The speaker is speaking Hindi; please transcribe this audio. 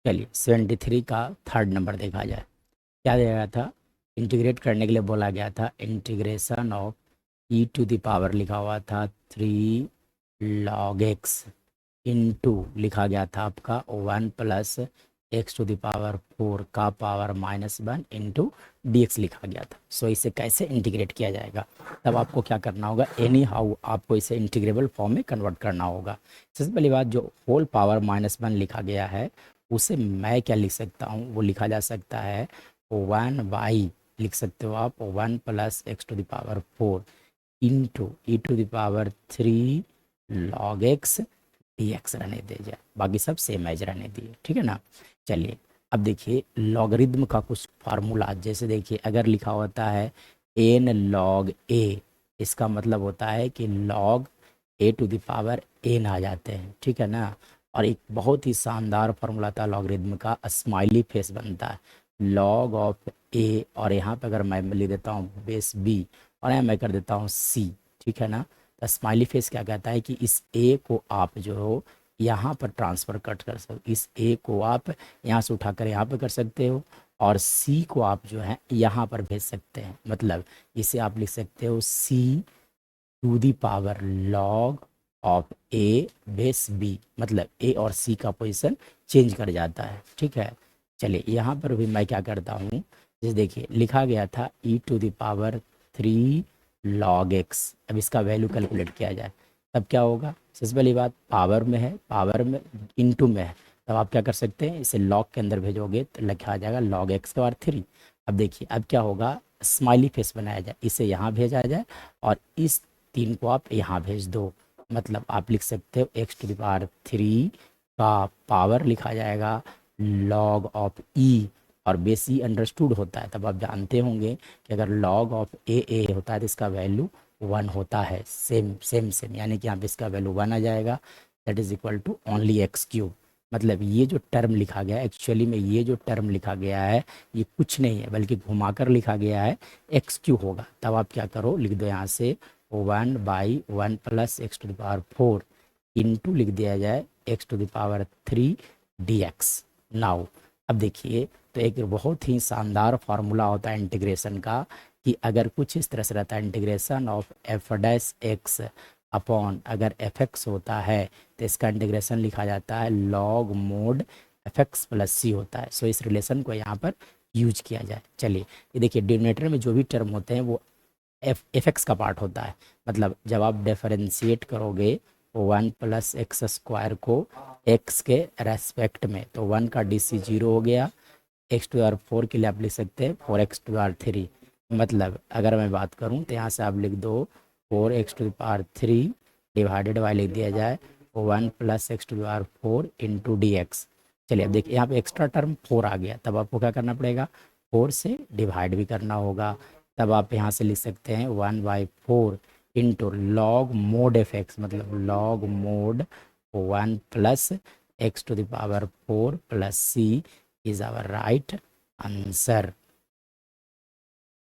चलिए 73 का थर्ड नंबर देखा जाए। क्या दिया गया था? इंटीग्रेट करने के लिए बोला गया था integration of e to the power, लिखा हुआ था 3 log x इंटू लिखा गया था आपका 1 + x⁴ का पावर -1 इंटू डी लिखा गया था। सो इसे कैसे इंटीग्रेट किया जाएगा, तब आपको क्या करना होगा, एनी हाउ आपको इसे इंटीग्रेबल फॉर्म में कन्वर्ट करना होगा। सबसे पहली बात, जो होल पावर -1 लिखा गया है उसे मैं क्या लिख सकता हूँ, वो लिखा जा सकता है 1 लिख सकते हो आप 1 + x⁴ into e⁻³ log x dx रहने दे जाए, बाकी सब सेम एज रहने दिए, ठीक है ना। चलिए अब देखिए लॉगरिदम का कुछ फार्मूला, जैसे देखिए अगर लिखा होता है n log a, इसका मतलब होता है कि log a⁴ n आ जाते हैं, ठीक है ना। और एक बहुत ही शानदार फार्मूला था लॉगरिदम का, स्माइली फेस बनता है log ऑफ a, और यहाँ पे अगर मैं लिख देता हूँ बेस b और यहाँ मैं कर देता हूँ c, ठीक है ना। तो स्माइली फेस क्या कहता है कि इस a को आप जो हो यहाँ पर ट्रांसफ़र कर सकते, इस a को आप यहाँ से उठाकर यहाँ पे कर सकते हो और c को आप जो है यहाँ पर भेज सकते हैं। मतलब इसे आप लिख सकते हो c⁴ log of a base b, मतलब a और c का पोजीशन चेंज कर जाता है, ठीक है। चलिए यहाँ पर भी मैं क्या करता हूँ, जैसे देखिए लिखा गया था e⁻³ log x, अब इसका वैल्यू कैलकुलेट किया जाए तब क्या होगा। सबसे पहली बात, पावर में है, पावर में इंटू में है, तब आप क्या कर सकते हैं, इसे लॉग के अंदर भेजोगे तो लिखा आ जाएगा log x⁴। अब देखिए अब क्या होगा, स्माइली फेस बनाया जाए, इसे यहाँ भेजा जाए और इस 3 को आप यहाँ भेज दो, मतलब आप लिख सकते हो x⁴ का पावर लिखा जाएगा log ऑफ e, और बेस ई अंडरस्टूड होता है, तब आप जानते होंगे कि अगर log ऑफ ए होता है तो इसका वैल्यू 1 होता है, सेम, यानी कि यहाँ पे इसका वैल्यू 1 आ जाएगा, that is equal to only x³। मतलब ये जो टर्म लिखा गया है, एक्चुअली में ये जो टर्म लिखा गया है ये कुछ नहीं है बल्कि घुमाकर लिखा गया है x³ होगा। तब आप क्या करो, लिख दो यहाँ से 1/1 + x⁴ इंटू लिख दिया जाए x⁴ dx। नाउ अब देखिए, तो एक बहुत ही शानदार फार्मूला होता है इंटीग्रेशन का, कि अगर कुछ इस तरह से रहता है इंटीग्रेशन ऑफ f'(x) अपॉन अगर fx होता है तो इसका इंटीग्रेशन लिखा जाता है log mod fx + c होता है। सो इस रिलेशन को यहाँ पर यूज किया जाए। चलिए ये देखिए, डिनोमिनेटर में जो भी टर्म होते हैं वो fx का पार्ट होता है, मतलब जब आप डिफरेंशिएट करोगे 1 + x² को x के रेस्पेक्ट में, तो 1 का DC 0 हो गया, x⁴ के लिए आप लिख सकते हैं 4x⁴। मतलब अगर मैं बात करूं तो यहाँ से आप लिख दो 4x⁴ डिवाइडेड बाय लिख दिया जाए 1 + x⁴ इंटू dx। चलिए अब देखिए यहाँ पे एक्स्ट्रा टर्म 4 आ गया, तब आपको क्या करना पड़ेगा, 4 से डिवाइड भी करना होगा। तब आप यहाँ से लिख सकते हैं 1/4 इंटू log mod fx, मतलब log mod 1 + x⁴ + c is our right answer.